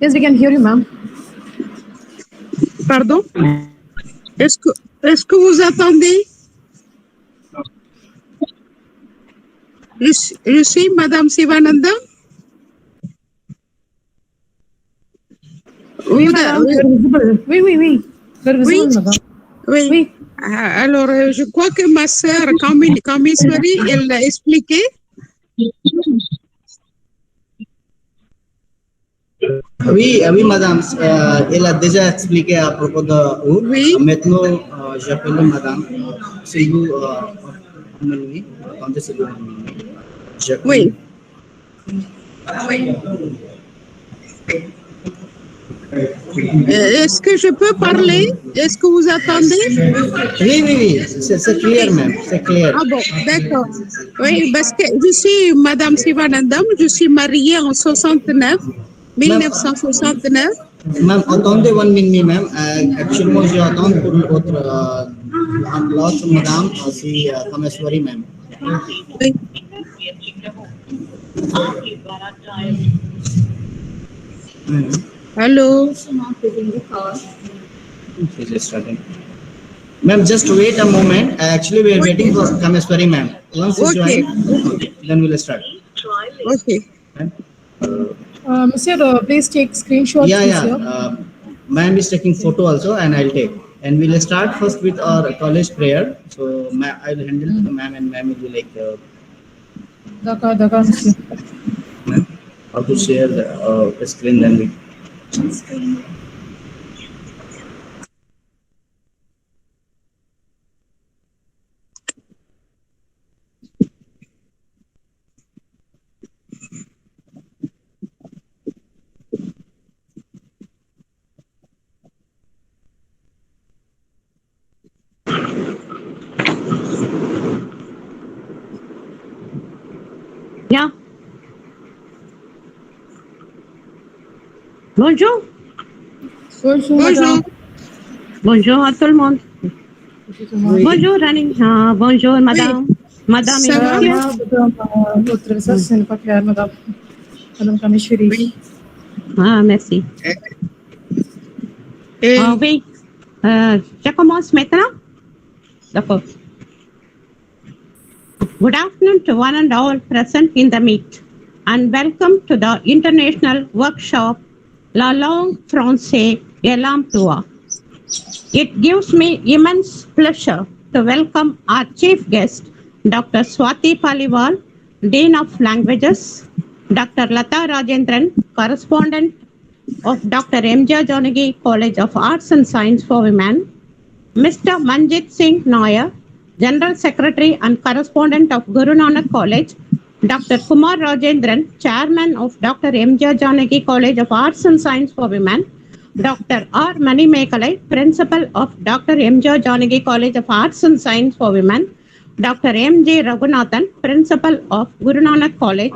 Yes, we can hear you, ma'am. Pardon? Est-ce que vous attendez? Je suis Madame Sivananda. Oui, madame. Very visible. Oui. Very visible, Oui. madame. Oui. Oui. Alors, je crois que ma sœur, Kamiswari, elle l'a expliqué. Oui, madame, elle a déjà expliqué à propos de vous. Oui. Maintenant, j'appelle madame. C'est vous, Manoui. Attendez, c'est vous, Oui. Est-ce que je peux parler? Est-ce que vous attendez? Oui, c'est clair même, c'est clair. Ah bon, d'accord. Oui, parce que je suis Madame Sivanandam, je suis mariée en 1969. Même, attendez one minute, même. Actuellement, je attends pour l'autre madame, aussi, Kameswari, même. Oui. Hello. She's just starting. Ma'am, just wait a moment. Actually, we are waiting for Kameswari, ma'am. Once you join, then we'll start. Okay. Monsieur, please take screenshots. Yeah. Ma'am is taking photo also, and I'll take. And we'll start first with our college prayer. So, I'll handle to the ma'am, and ma'am will be like. D'accord, monsieur. Ma'am, how to share the screen, then we. Yeah. Bonjour. Bonjour. Bonjour à tout le monde. Oui. Bonjour, Rani. Bonjour, madame. Oui. Madame et Ça monsieur. Votre message, ce n'est pas clair, madame. Madame Kameshwari. Oui. Merci. Oui. Je commence maintenant. D'accord. Good afternoon to one and all present in the meet, and welcome to the international workshop La Langue Française et l'Emploi. It gives me immense pleasure to welcome our chief guest, Dr. Swati Paliwal, Dean of Languages, Dr. Lata Rajendran, correspondent of Dr. M.J. Janagi College of Arts and Science for Women, Mr. Manjit Singh Nair, General Secretary and correspondent of Guru Nanak College, Dr. Kumar Rajendran, Chairman of Dr. M.J. Janagi College of Arts and Science for Women, Dr. R. Manimekalai, Principal of Dr. M.J. Janagi College of Arts and Science for Women, Dr. M.J. Raghunathan, Principal of Guru Nanak College,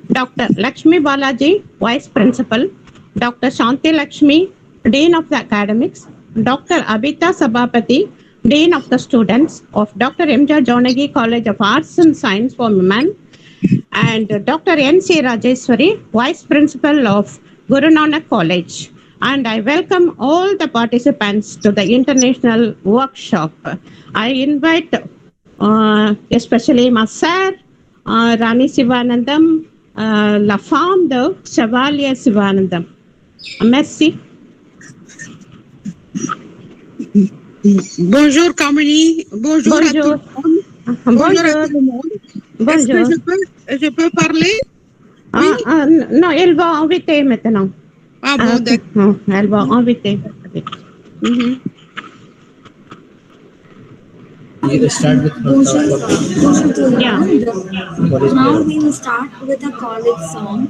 Dr. Lakshmi Balaji, Vice Principal, Dr. Shanti Lakshmi, Dean of the Academics, Dr. Abhita Sabapati, Dean of the Students of Dr. M.J. Janagi College of Arts and Science for Women, and Dr. N.C. Rajeshwari, Vice Principal of Guru Nanak College. And I welcome all the participants to the international workshop. I invite especially my sir, Rani Sivanandam, la femme de Chevalier Sivanandam. Merci. Bonjour Kamini. Bonjour. À tout le monde. Bonjour à tout le monde. Est-ce que je peux parler? Oui? Non, elle va inviter maintenant. Ah bon, d'accord. Elle va inviter. You start with Yeah. Now we will start with a college song.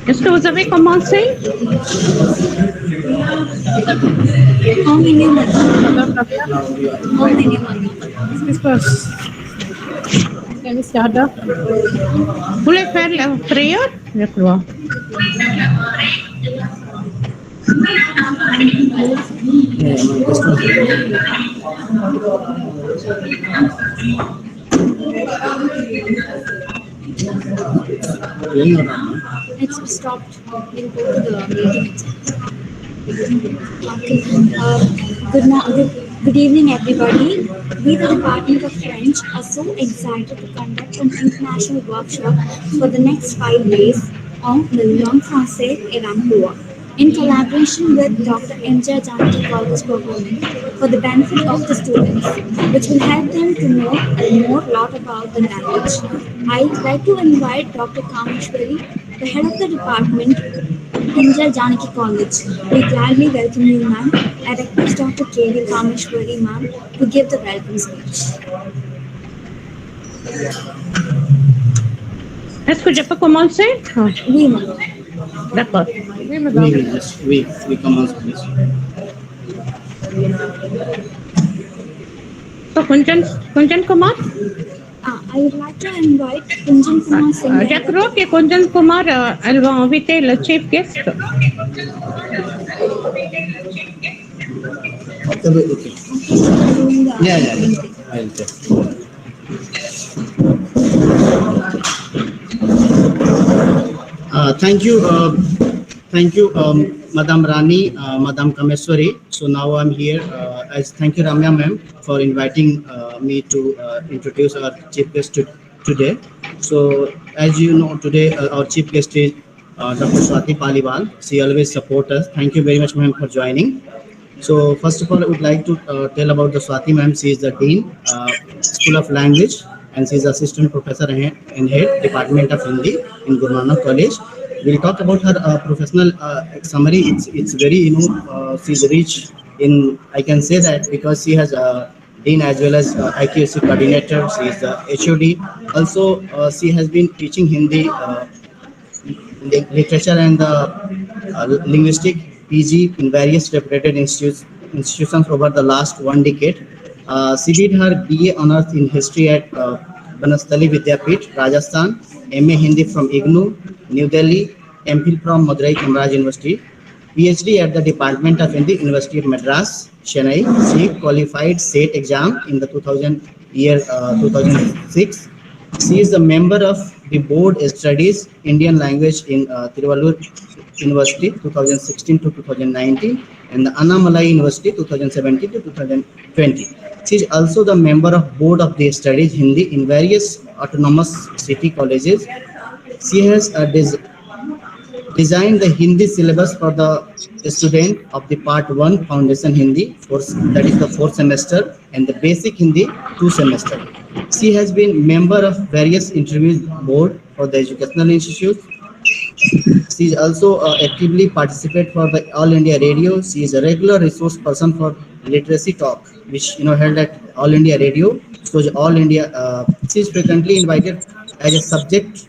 Est-ce que vous avez commencé? How many months? Madam Rabia, How many months? discuss. Can we start the Vous voulez faire la prière? Je crois. It's stopped. We'll go to the meeting itself. Okay. Good evening, everybody. We, the Department of French, are so excited to conduct an international workshop for the next 5 days on the Langue Française et l'Emploi, in collaboration with Dr. M.J. Janaki College Programming for the benefit of the students, which will help them to know more lot about the language. I'd like to invite Dr. Kameshwari, the head of the department, M.J. Janaki College. We gladly welcome you, ma'am. I request Dr. K.V. Kameshwari, ma'am, to give the welcome speech. Est-ce que je peux commencer? Ah, Oui, ma'am. d'accord. Oui, madame. We commence, please. So, Kunjan Kumar? I would like to invite Kunjan Kumar Singh. Je crois que Kunjan Kumar, elle va inviter le chief guest. Okay. Doing the- Yeah. I'll check. Thank you, Madam Rani, Madam Kameshwari. So now I'm here. Thank you, Ramya ma'am, for inviting me to introduce our chief guest today. So as you know, today our chief guest is Dr. Swati Paliwal. She always supports us. Thank you very much, ma'am, for joining. So first of all, I would like to tell about the Swati ma'am. She is the Dean, School of Language, and she is Assistant Professor and Head, Department of Hindi in Guru Nanak College. We'll talk about her professional summary. It's very, she's rich in, I can say that because she has Dean as well as IQAC coordinator. She is the HOD. Also, she has been teaching Hindi literature and linguistic PG in various reputed institutions over the last 1 decade. She did her BA Honours in History at Banastali Vidyapith, Rajasthan, MA Hindi from IGNOU, New Delhi, MPhil from Madurai Kamraj University, PhD at the Department of Hindi, University of Madras, Chennai. She qualified SAT exam in the 2006. She is a member of the Board Studies Indian Language in Tiruvallur University 2016 to 2019 and the Annamalai University 2017 to 2020. She is also the member of Board of the Studies Hindi in various autonomous city colleges. She has designed the Hindi syllabus for the student of the Part 1 Foundation Hindi, that is the 4th semester, and the Basic Hindi 2 semester. She has been member of various interview board for the educational institute. She is also actively participate for the All India Radio. She is a regular resource person for literacy talk, which held at All India Radio. So All India, she is frequently invited as a subject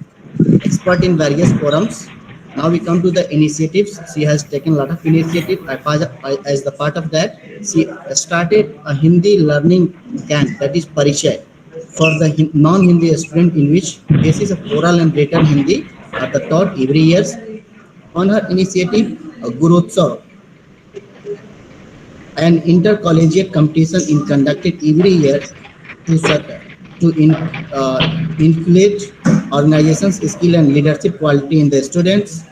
expert in various forums. Now we come to the initiatives. She has taken a lot of initiative. As the part of that, she started a Hindi learning camp, that is Parichay, for the non-Hindi student, in which basis of oral and written Hindi are taught every year. On her initiative, Gurotsav, an intercollegiate competition is conducted every year to inculcate organizations' skill and leadership quality in the students.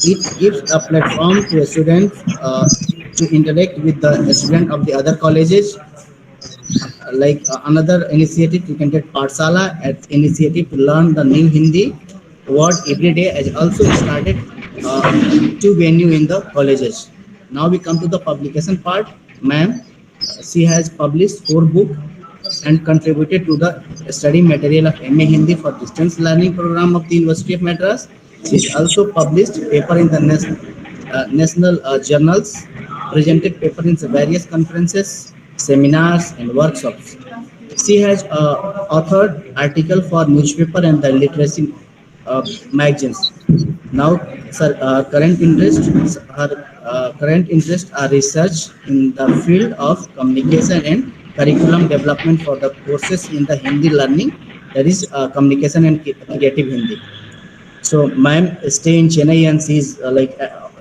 It gives a platform to a student to interact with the student of the other colleges. Another initiative, you can get Pathshala, an initiative to learn the new Hindi word every day, has also started to venue in the colleges. Now we come to the publication part. Ma'am, she has published 4 books and contributed to the study material of MA Hindi for distance learning program of the University of Madras. She has also published paper in the national journals, presented paper in various conferences, seminars and workshops. She has authored article for newspaper and the literacy magazines. Now, sir, current interest are research in the field of communication and curriculum development for the courses in the Hindi learning, that is communication and creative Hindi. So ma'am stay in Chennai and she's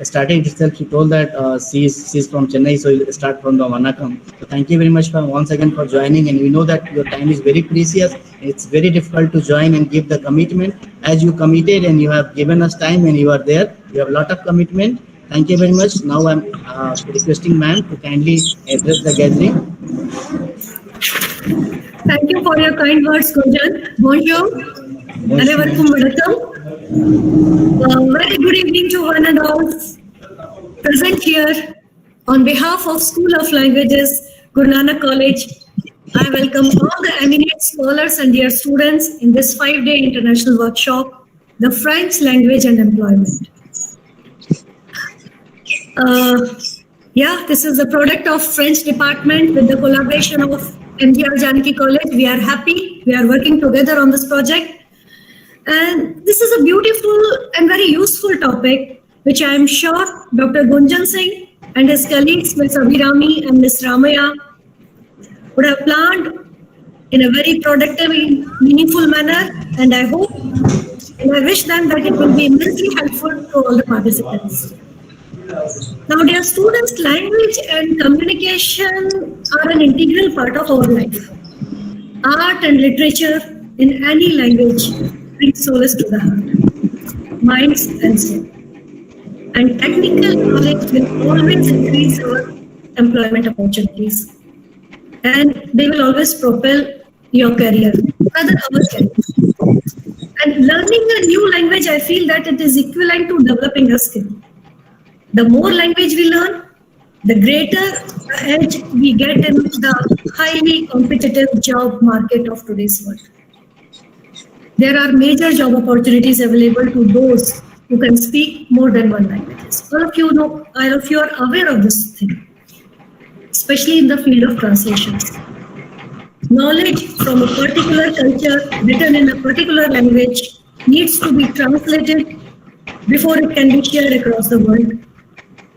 starting itself. She told that she's from Chennai, so you'll start from the Vanakam. So thank you very much ma'am once again for joining, and we know that your time is very precious. It's very difficult to join and give the commitment. As you committed and you have given us time and you are there, you have a lot of commitment. Thank you very much. Now I'm requesting ma'am to kindly address the gathering. Thank you for your kind words, Gunjan. Bonjour. Anevarkum vanakkam. Very good evening to one and all present here. On behalf of School of Languages, Guru Nanak College, I welcome all the eminent scholars and their students in this 5-day international workshop, the French language and employment. This is a product of French department with the collaboration of MGR Janaki College. We are happy. We are working together on this project. And this is a beautiful and very useful topic, which I am sure Dr. Gunjan Singh and his colleagues, Ms. Abhirami and Ms. Ramaya, would have planned in a very productive, meaningful manner. And I hope and I wish them that it will be immensely helpful to all the participants. Now, dear students, language and communication are an integral part of our life. Art and literature in any language brings solace to the heart, minds and soul. And technical knowledge will always increase our employment opportunities. And they will always propel your career, rather our career. And learning a new language, I feel that it is equivalent to developing a skill. The more language we learn, the greater edge we get in the highly competitive job market of today's world. There are major job opportunities available to those who can speak more than one language. All of you are aware of this thing, especially in the field of translations. Knowledge from a particular culture written in a particular language needs to be translated before it can be shared across the world.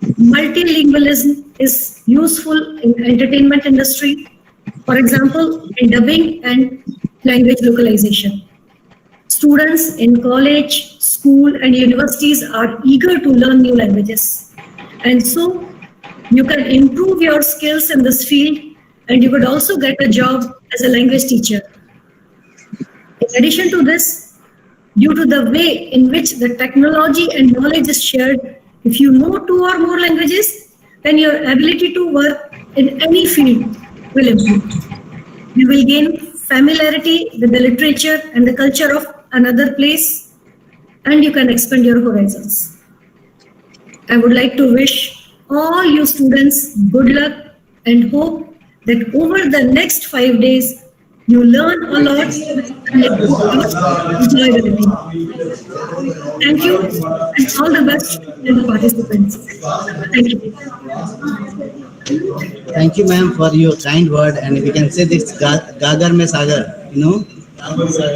Multilingualism is useful in entertainment industry, for example, in dubbing and language localization. Students in college, school, and universities are eager to learn new languages. And so you can improve your skills in this field, and you could also get a job as a language teacher. In addition to this, due to the way in which the technology and knowledge is shared, if you know 2 or more languages, then your ability to work in any field will improve. You will gain familiarity with the literature and the culture of another place, and you can expand your horizons. I would like to wish all you students good luck and hope that over the next 5 days, you learn a lot and enjoy the learning. Thank you, and all the best to the participants. Thank you. Thank you, ma'am, for your kind word. And we can say this Gagar mein Sagar,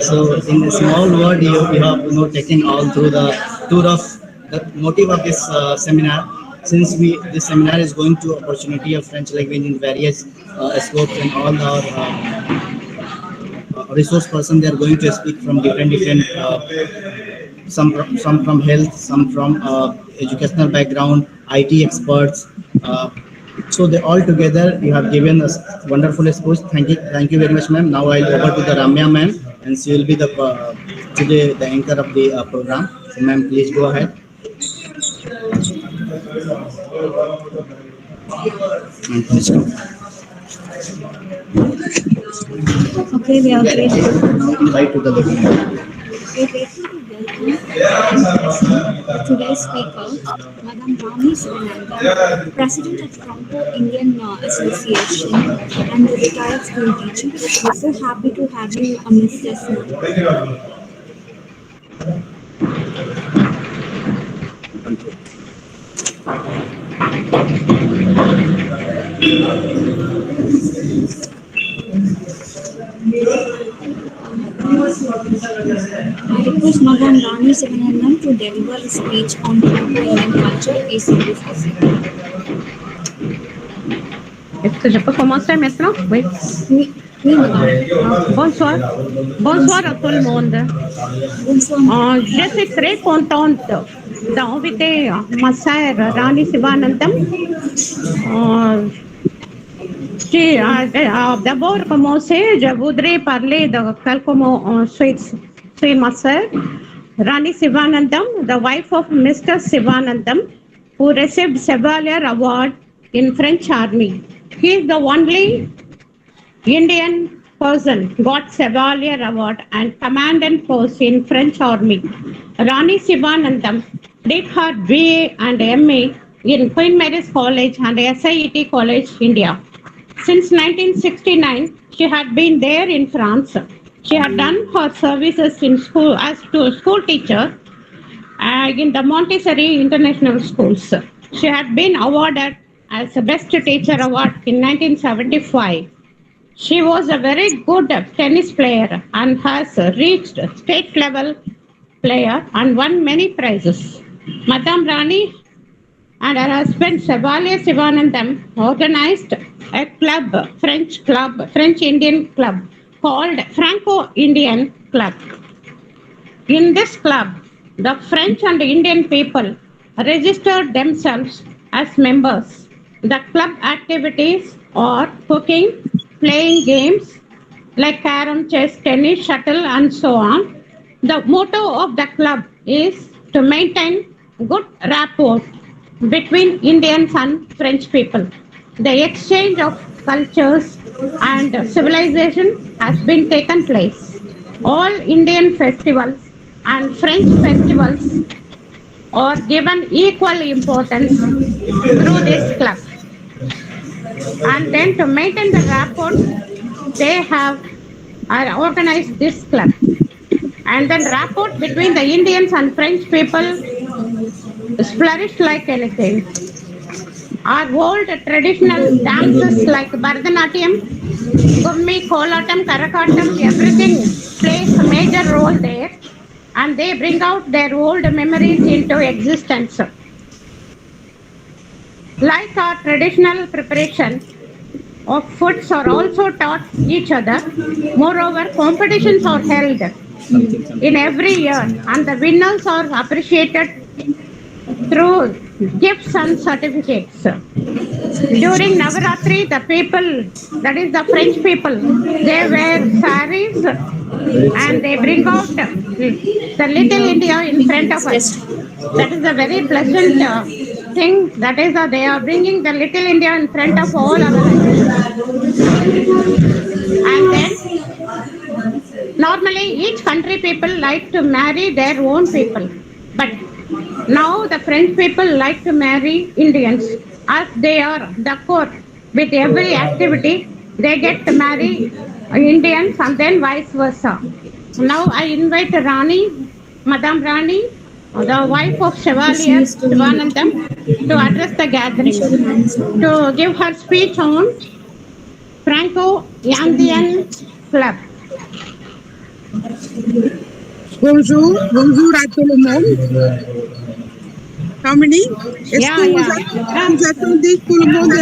So in a small word, you have taken all through the tour of the motive of this seminar. Since this seminar is going to opportunity of French language in various scopes, and all our resource person, they are going to speak from different some from health, some from educational background, IT experts. So they all together, you have given us wonderful speech. Thank you very much, ma'am. Now I'll over to the Ramya ma'am, and she will be today the anchor of the program. So ma'am, please go ahead. Okay, we are grateful. Now invite to the webinar. We're grateful to welcome today's speaker, Madam Rami Sivananda, President of Toronto Indian Association and the retired school teacher. We're so happy to have you amidst us now. I request Madam Rani Sivanandam to deliver a speech on Indian culture. AC, please proceed. Est-ce que je peux commencer maintenant? Oui. Oui, madame. Bonsoir. Bonsoir à tout le monde. Bonsoir. Je suis très contente d'inviter ma sœur Rani Sivanandam. D'abord commencer, je voudrais parler de quelques mots sur ma sœur Rani Sivanandam, the wife of Mr. Sivanandam, who received Chevalier Award in French Army. He is the only Indian person got Chevalier Award and commandant post in French Army. Rani Sivanandam did her BA and MA in Queen Mary's College and SIET College, India. Since 1969, she had been there in France. She had done her services in school as a school teacher in the Montessori International Schools. She had been awarded as a Best Teacher Award in 1975. She was a very good tennis player and has reached state level player and won many prizes. Madame Rani and her husband Chevalier Sivanandam organized a French Indian club called Franco-Indian Club. In this club, the French and Indian people registered themselves as members. The club activities are cooking, playing games like carom, chess, tennis, shuttle, and so on. The motto of the club is to maintain good rapport between Indians and French people. The exchange of cultures and civilization has been taken place. All Indian festivals and French festivals are given equal importance through this club. And then to maintain the rapport, they have organized this club. And then rapport between the Indians and French people flourished like anything. Our old traditional dances like Bharatanatyam, Gummi, Kolatam, Karakatam, everything plays a major role there, and they bring out their old memories into existence. Like our traditional preparation of foods are also taught each other. Moreover, competitions are held in every year, and the winners are appreciated through gifts and certificates. During Navaratri, the people, that is the French people, they wear saris and they bring out the little India in front of us. That is a very pleasant thing. That is, they are bringing the little India in front of all our eyes. And then, normally each country people like to marry their own people. But now the French people like to marry Indians as they are d'accord with every activity. They get to marry Indians and then vice versa. Now I invite Rani, Madame Rani, the wife of Chevalier Sivanandam, to address the gathering, to give her speech on Franco-Indian Club. Bonjour à tout le monde. How many? Est-ce que vous attendez tout le monde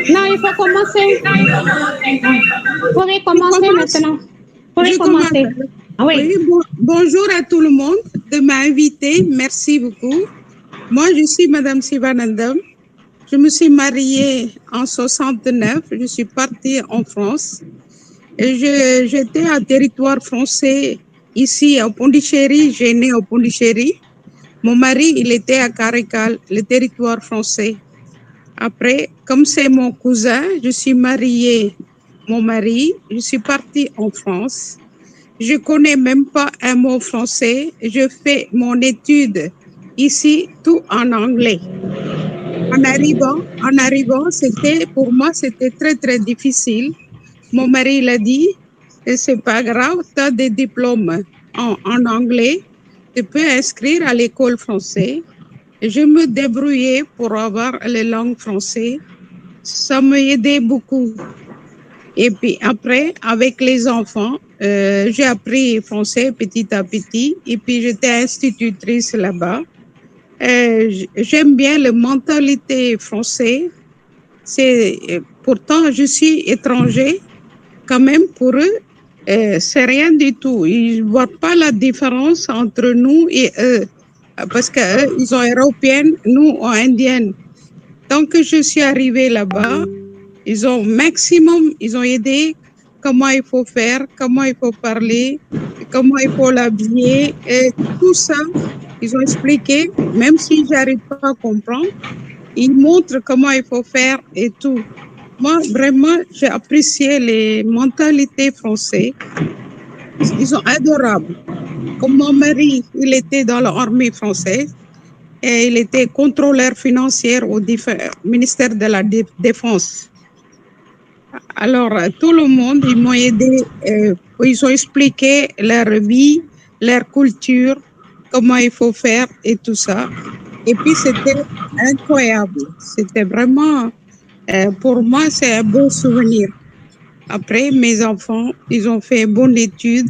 Non, il faut commencer. Vous pouvez commencer maintenant. Vous pouvez commencer. Oui. Bonjour à tout le monde de m'inviter. Merci beaucoup. Moi, je suis Madame Sivanandam. Je me suis mariée en 69. Je suis partie en France. Et j'étais en territoire français ici au Pondichéry. J'ai né au Pondichéry. Mon mari, il était à Caracal, le territoire français. Après, comme c'est mon cousin, je suis mariée, mon mari, je suis partie en France. Je connais même pas un mot français. Je fais mon étude ici tout en anglais. En arrivant, pour moi, c'était très, très difficile. Mon mari l'a dit, c'est pas grave, tu as des diplômes en anglais, tu peux inscrire à l'école française. Je me débrouillais pour avoir les langues françaises. Ça m'aidait beaucoup. Et puis après, avec les enfants, j'ai appris français petit à petit. Et puis j'étais institutrice là-bas. J'aime bien la mentalité française. Pourtant, je suis étranger. Quand même, pour eux, c'est rien du tout. Ils ne voient pas la différence entre nous et eux. Parce qu'eux, ils sont européennes, nous, indiennes. Tant que je suis arrivée là-bas, ils ont aidé comment il faut faire, comment il faut parler, comment il faut l'habiller, et tout ça, ils ont expliqué, même si j'arrive pas à comprendre, ils montrent comment il faut faire et tout. Moi, vraiment, j'ai apprécié les mentalités françaises. Ils sont adorables. Comme mon mari, il était dans l'armée française et il était contrôleur financier au ministère de la Défense. Alors, tout le monde, ils m'ont aidé. Ils ont expliqué leur vie, leur culture, comment il faut faire et tout ça. Et puis, c'était incroyable. C'était vraiment, pour moi, c'est un beau souvenir. Après, mes enfants, ils ont fait bonne étude.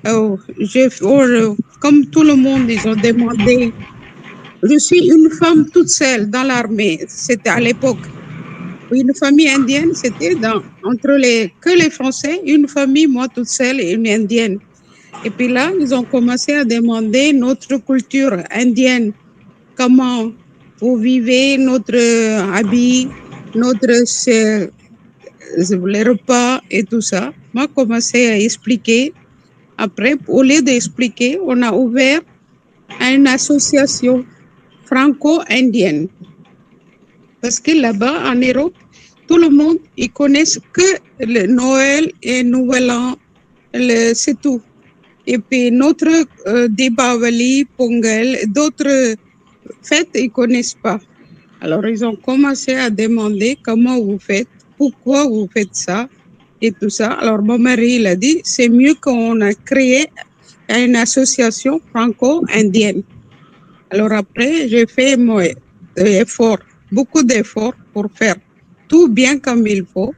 Comme tout le monde, ils ont demandé. Je suis une femme toute seule dans l'armée. C'était à l'époque. Une famille indienne, c'était que les Français, une famille, moi toute seule et une indienne. Et puis là, ils ont commencé à demander notre culture indienne. Comment vous vivez, notre habit, les repas et tout ça. Moi, j'ai commencé à expliquer. Après, au lieu d'expliquer, on a ouvert une association franco-indienne. Parce que là-bas, en Europe, tout le monde, ils connaissent que le Noël et Nouvel An, c'est tout. Et puis notre Deepavali, Pongal, d'autres fêtes, ils ne connaissent pas. Alors, ils ont commencé à demander comment vous faites, pourquoi vous faites ça et tout ça. Alors, mon mari, il a dit, c'est mieux qu'on a créé une association franco-indienne. Alors après, j'ai fait beaucoup d'efforts pour faire tout bien comme il faut.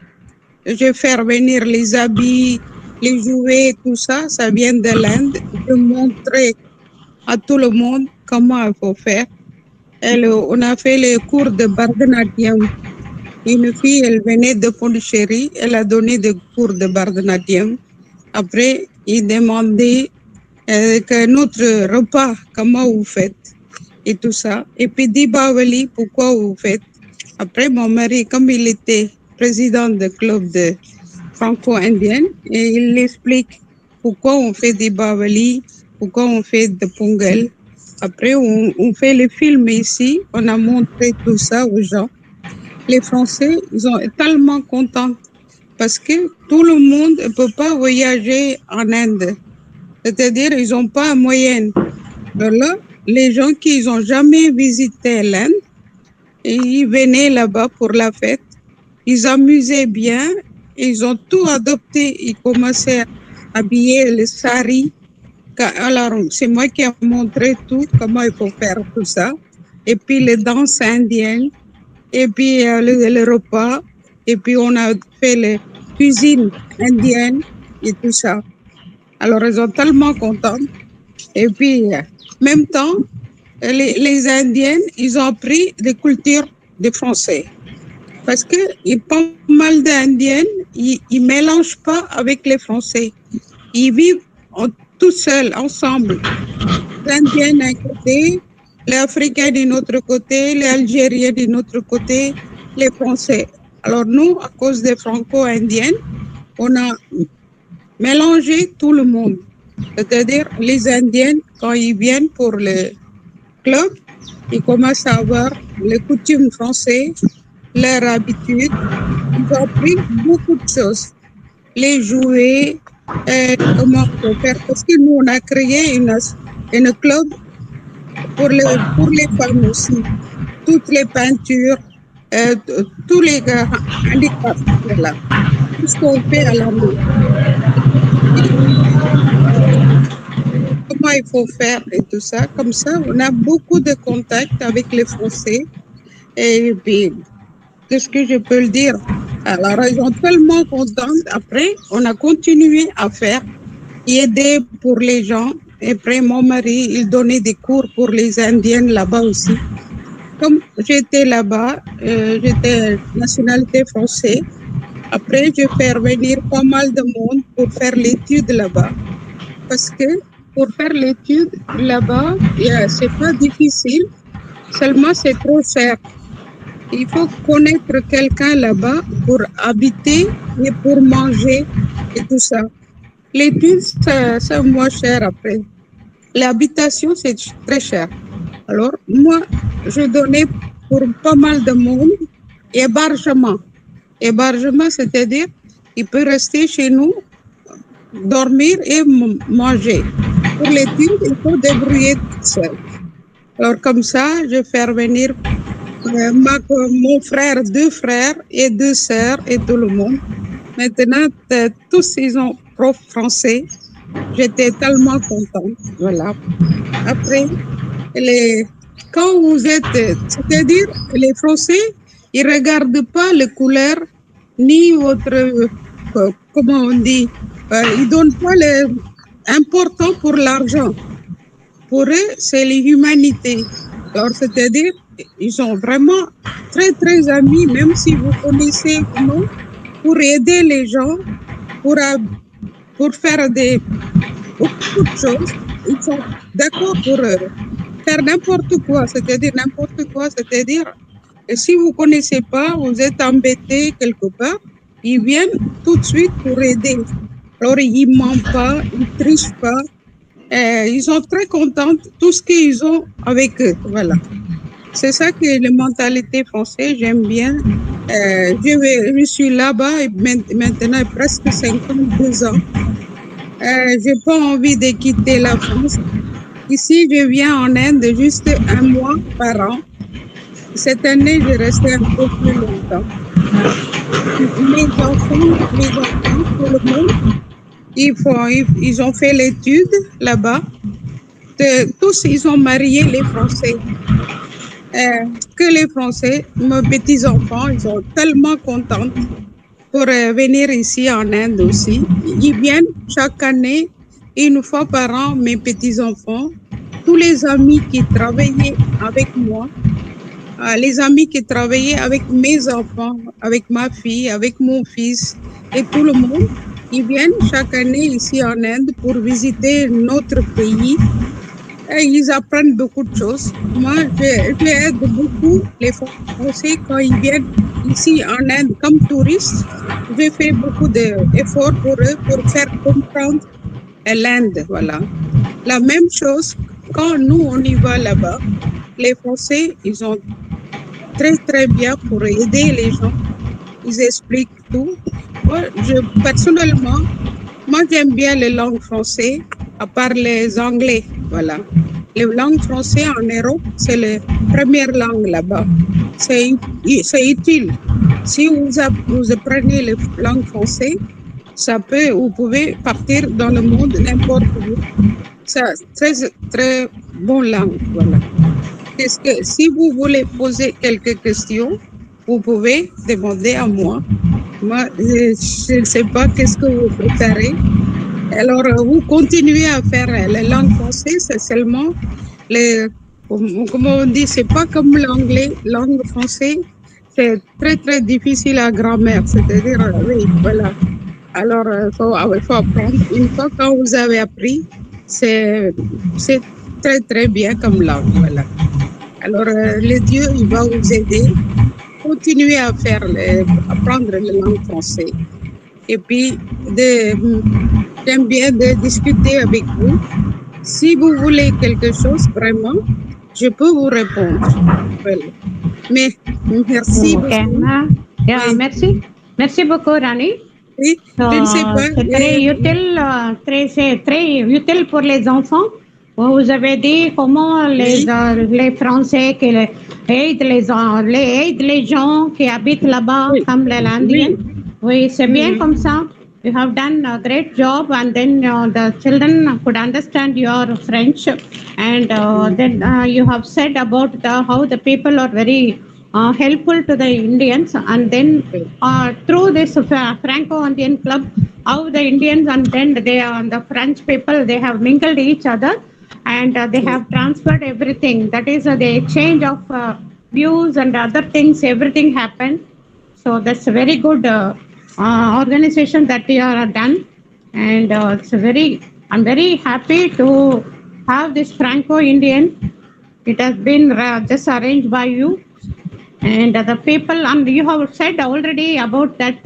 Je vais faire venir les habits, les jouets, tout ça, ça vient de l'Inde. Je montrer à tout le monde comment il faut faire. On a fait les cours de Bharatanatyam. Une fille, elle venait de Pondichéry, elle a donné des cours de Bharatanatyam. Après, il demandait que notre repas, comment vous faites et tout ça. Et puis Deepavali, pourquoi vous faites. Après, mon mari, comme il était président du club de franco-indien, et il explique pourquoi on fait Deepavali, pourquoi on fait de Pongal. Après, on fait le film ici, on a montré tout ça aux gens. Les Français, ils sont tellement contents parce que tout le monde ne peut pas voyager en Inde. C'est-à-dire, ils n'ont pas moyen. Là, les gens qui n'ont jamais visité l'Inde, ils venaient là-bas pour la fête. Ils s'amusaient bien. Ils ont tout adopté. Ils commençaient à habiller les saris. Alors, c'est moi qui ai montré tout, comment il faut faire tout ça. Et puis, les danses indiennes. Et puis, le repas. Et puis, on a fait la cuisine indienne et tout ça. Alors, ils sont tellement contents. Et puis, en même temps, les Indiennes, ils ont appris des cultures des Français. Parce que pas mal d'Indiennes, ils ne mélangent pas avec les Français. Ils vivent tout seuls, ensemble. Les Indiennes d'un côté, les Africains d'un autre côté, les Algériens d'un autre côté, les Français. Alors nous, à cause des Franco-Indiennes, on a mélangé tout le monde. C'est-à-dire, les Indiennes, quand ils viennent pour le club, ils commencent à avoir les coutumes françaises, leurs habitudes. Ils ont appris beaucoup de choses. Les jouets, comment on peut faire. Parce que nous, on a créé une club pour les femmes aussi. Toutes les peintures, tous les handicaps, voilà. Tout ce qu'on fait à la main. Comment il faut faire et tout ça. Comme ça, on a beaucoup de contacts avec les Français. Et puis, qu'est-ce que je peux le dire? Alors, ils sont tellement contents. Après, on a continué à faire, aider pour les gens. Et après, mon mari, il donnait des cours pour les Indiennes là-bas aussi. Comme j'étais là-bas, j'étais nationalité française. Après, je fais venir pas mal de monde pour faire l'étude là-bas. Parce que pour faire l'étude là-bas, c'est pas difficile, seulement c'est trop cher. Il faut connaître quelqu'un là-bas pour habiter et pour manger et tout ça. L'étude, c'est moins cher après. L'habitation, c'est très cher. Alors, moi, je donnais pour pas mal de monde hébergement. Hébergement, c'est-à-dire, il peut rester chez nous, dormir et manger. Pour l'étude, il faut débrouiller tout seul. Alors, comme ça, je fais venir mon frère, 2 frères et 2 sœurs et tout le monde. Maintenant, tous ils ont prof français. J'étais tellement contente. Voilà. Après, quand vous êtes, c'est-à-dire, les Français, ils ne regardent pas les couleurs ni votre, comment on dit, ils ne donnent pas l'important pour l'argent. Pour eux, c'est l'humanité. Alors, c'est-à-dire, ils sont vraiment très, très amis, même si vous connaissez comment, pour aider les gens, pour faire beaucoup de choses. Ils sont d'accord pour faire n'importe quoi, c'est-à-dire si vous ne connaissez pas, vous êtes embêté quelque part, ils viennent tout de suite pour aider. Alors, ils ne mentent pas, ils ne trichent pas. Ils sont très contents de tout ce qu'ils ont avec eux. Voilà. C'est ça que la mentalité française, j'aime bien. Je suis là-bas et maintenant presque 52 ans. Je n'ai pas envie de quitter la France. Ici, je viens en Inde juste 1 mois par an. Cette année, je restais un peu plus longtemps. Mes enfants, tout le monde, ils ont fait l'étude là-bas. Tous, ils ont marié les Français. Que les Français, mes petits-enfants, ils sont tellement contents pour venir ici en Inde aussi. Ils viennent chaque année, 1 fois par an, mes petits-enfants. Tous les amis qui travaillaient avec moi, les amis qui travaillaient avec mes enfants, avec ma fille, avec mon fils et tout le monde, ils viennent chaque année ici en Inde pour visiter notre pays. Et ils apprennent beaucoup de choses. Moi, j'aide beaucoup les Français quand ils viennent ici en Inde comme touristes. Je fais beaucoup d'efforts pour eux pour faire comprendre l'Inde. Voilà. La même chose, quand nous, on y va là-bas, les Français, ils sont très, très bien pour aider les gens. Ils expliquent tout. Personnellement, moi, j'aime bien les langues françaises, à part les anglais. Voilà. Les langues françaises en Europe, c'est la première langue là-bas. C'est utile. Si vous apprenez les langues françaises, vous pouvez partir dans le monde n'importe où. C'est très, très bonne langue. Voilà. Si vous voulez poser quelques questions, vous pouvez demander à moi. Moi, je ne sais pas qu'est-ce que vous préférez. Alors, vous continuez à faire la langue française, c'est seulement comment on dit, c'est pas comme l'anglais, langue française, c'est très très difficile à grammaire, c'est-à-dire, oui, voilà. Alors, il faut apprendre. Une fois quand vous avez appris, c'est très très bien comme langue, voilà. Alors, le Dieu, il va vous aider. Continuez à apprendre la langue française. Et puis, j'aime bien de discuter avec vous. Si vous voulez quelque chose, vraiment, je peux vous répondre. Voilà. Mais merci beaucoup. Oui. Merci. Merci beaucoup, Rani. Oui, je ne sais pas. C'est très utile pour les enfants. Vous avez dit comment les Français qui aident les gens qui habitent là-bas, comme les Indiens. Oui, c'est bien comme ça. You have done a great job, and then the children could understand your French, and then you have said about how the people are very helpful to the Indians, and then through this Franco-Indian club, how the Indians and then the French people, they have mingled each other, and they have transferred everything. That is the exchange of views and other things. Everything happened. So that's a very good organization that you are done, and I'm very happy to have this Franco-Indian. It has been just arranged by you. And the people, and you have said already about that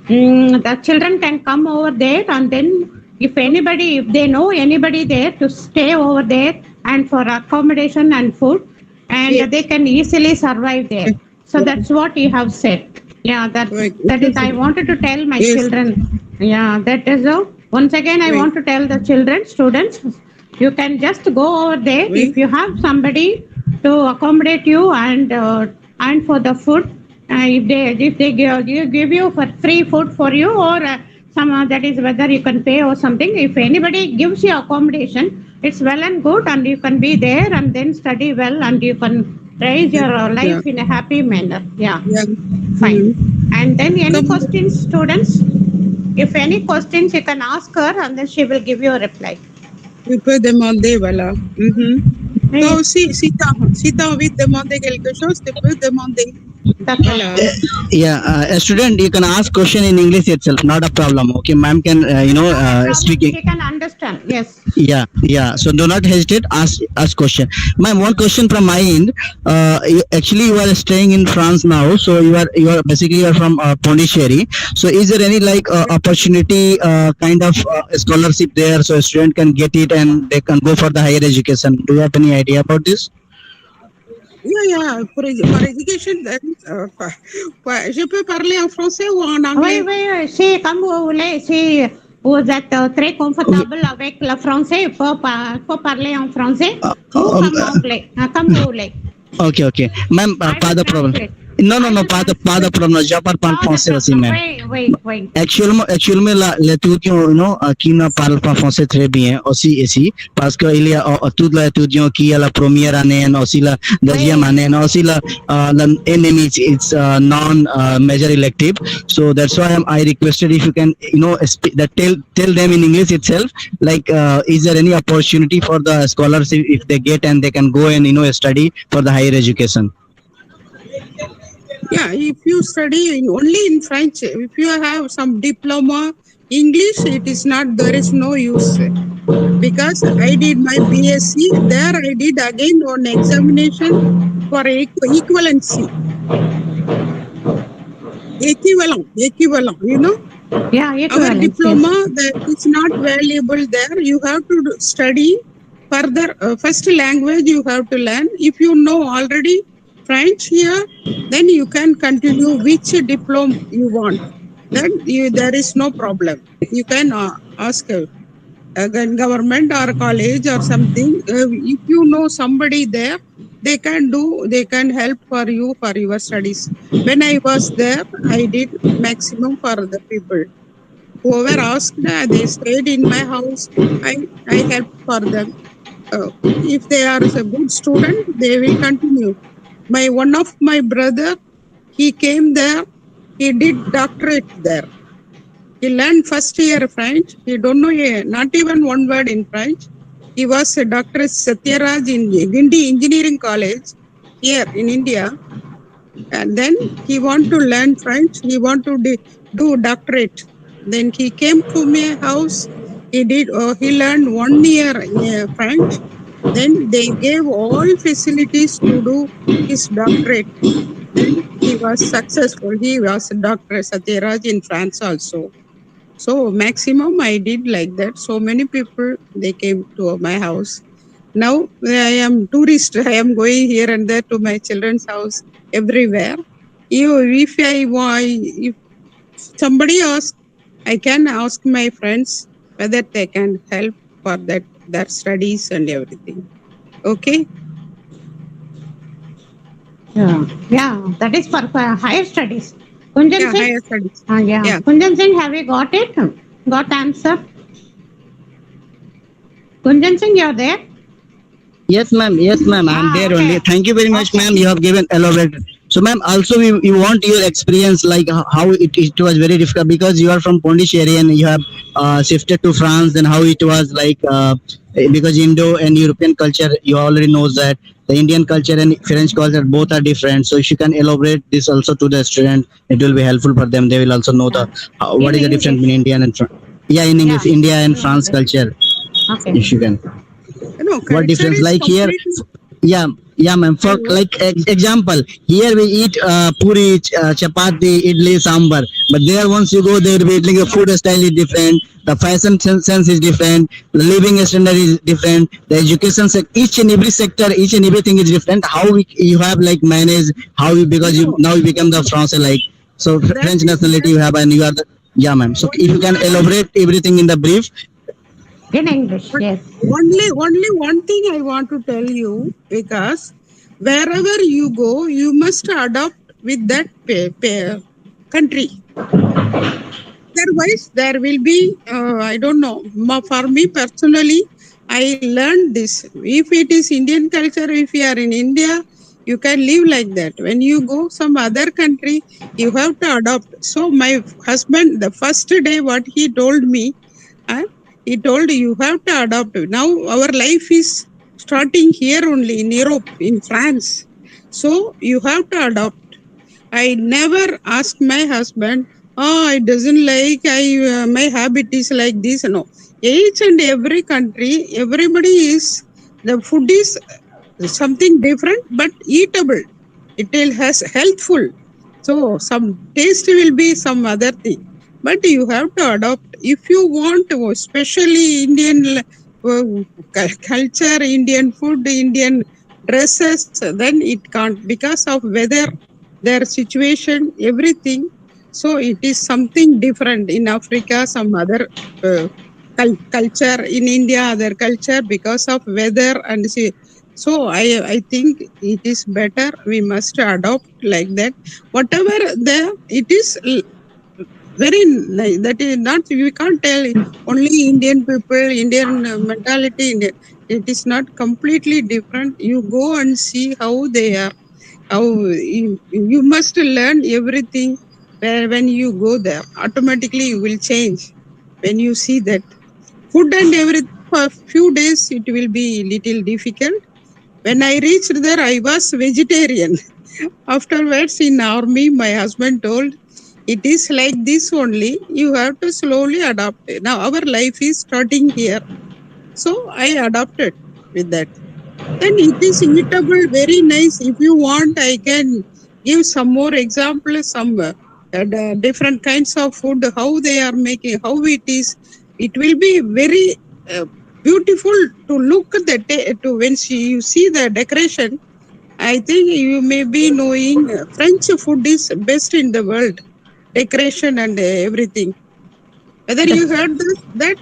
the children can come over there, and then if they know anybody there, to stay over there and for accommodation and food, and they can easily survive there. So that's what you have said. Yeah, that is, I wanted to tell my children. Yeah, that is once again, I want to tell the children, students, you can just go over there if you have somebody to accommodate you and for the food. If they give you for free food for you, or some that is whether you can pay or something. If anybody gives you accommodation, it's well and good, and you can be there and then study well, and you can raise your life in a happy manner. Yeah. Fine. And then any questions, students? If any questions, you can ask her, and then she will give you a reply. Tu peux demander, voilà. Donc, si tu as envie de demander quelque chose, tu peux demander. Voilà. A student, you can ask question in English itself, not a problem. Okay, ma'am can speak. She can understand. Yes. Yeah. So do not hesitate. Ask question, ma'am. One question from my end. Actually, you are staying in France now, so you are basically from Pondicherry. So is there any opportunity kind of scholarship there, so a student can get it and they can go for the higher education? Do you have any idea about this? Yeah. For education, je peux parler en français ou en anglais? Oui, c'est comme vous voulez. Si vous êtes très confortable avec le français, il faut parler en français ou en anglais, comme vous voulez. Okay. Ma'am, pas de problème. Non, pas de problème. Je parle français aussi, même. Oui. Actuellement, l'étudiant, qui ne parle pas français très bien aussi ici, parce qu'il y a tous les étudiants qui a la première année, et aussi la deuxième année, et aussi la NME, it's non-major elective. So that's why I requested if you can, tell them in English itself, is there any opportunity for the scholarship if they get and they can go and, study for the higher education? Yeah, if you study only in French, if you have some diploma, English, there is no use. Because I did my BSc, there I did again one examination for equivalency. Equivalent, Yeah, equivalent. Our diploma, that is not valuable there. You have to study further. First language you have to learn. If you know already French here, then you can continue which diploma you want. Then there is no problem. You can ask a government or college or something. If you know somebody there, they can help for you for your studies. When I was there, I did maximum for the people. Whoever asked, they stayed in my house. I helped for them. If they are a good student, they will continue. One of my brother, he came there, he did doctorate there. He learned first year French. He don't know not even one word in French. He was a Dr. Satyaraj in Gindi Engineering College here in India. And then he want to learn French. He want to do doctorate. Then he came to my house. He learned 1 year French. Then they gave all facilities to do his doctorate. Then he was successful. He was a Dr. Satyaraj in France also. So maximum I did like that. So many people, they came to my house. Now I am tourist. I am going here and there to my children's house everywhere. If somebody asks, I can ask my friends whether they can help for their studies and everything. Okay? Yeah, that is for higher studies. Kunjan Singh? Higher studies. Yeah. Kunjan Singh, have you got it? Got answer? Kunjan Singh, you are there? Yes, ma'am. I'm there only. Thank you very much, ma'am. You have given elaborate So, ma'am, also we want your experience, like how it was very difficult because you are from Pondicherry and you have shifted to France. Then how it was like because Indo and European culture, you already knows that the Indian culture and French culture both are different. So if you can elaborate this also to the student, it will be helpful for them. They will also know the what is the difference between Indian and yeah, in English, Yeah. India and France culture. Okay. If you can, No, what culture difference? is Like here, completely. yeah, ma'am. For like example, here we eat puri, chapati, idli, sambar. But there, once you go there, we eating the food style is different. The fashion sense is different. The living standard is different. The education each and every sector, each and everything is different. How you have like managed how you because you No, now you become the France like so that French is nationality you have and you are the yeah, ma'am. So if you can only elaborate everything in the brief, In English, yes. only one thing I want to tell you, because wherever you go, you must adopt with that country. Otherwise, there will be, I don't know. For me personally, I learned this. If it is Indian culture, if you are in India, you can live like that. When you go some other country, you have to adopt. So my husband, the first day, what he told me, uh, he told you have to adopt. Now our life is starting here only in Europe, in France. So you have to adopt. I never ask my husband, oh, I doesn't like, my habit is like this. No, each and every country, everybody is, the food is something different, but eatable. It will has healthful. So some taste will be some other thing, but you have to adopt. If you want, especially Indian culture, Indian food, Indian dresses, then it can't because of weather, their situation, everything. So it is something different in Africa, some other culture, in India, other culture because of weather and see. So I think it is better we must adopt like that. Whatever the it is very that is not we can't tell only Indian people, Indian mentality. Indian, it is not completely different. You go and see how they are. How you must learn everything when you go there. Automatically you will change when you see that food and everything. For few days it will be little difficult. When I reached there, I was vegetarian. Afterwards, in army, my husband told, it is like this only. You have to slowly adopt. Now our life is starting here. So I adopted with that. Then it is eatable, very nice. If you want, I can give some more examples, some different kinds of food, how they are making, how it is. It will be very beautiful to look at to when you see the decoration. I think you may be knowing French food is best in the world, decoration and everything. Whether you heard that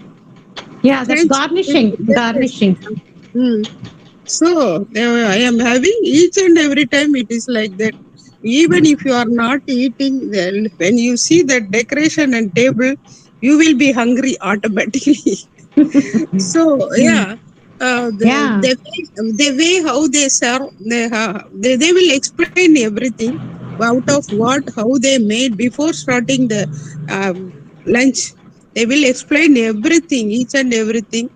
Yeah, that's French garnishing. Garnishing. So I am having each and every time it is like that. Even if you are not eating, well, when you see that decoration and table, you will be hungry automatically. So yeah, Yeah. the way how they serve, they will explain everything out of what how they made before starting the lunch. They will explain everything, each and everything.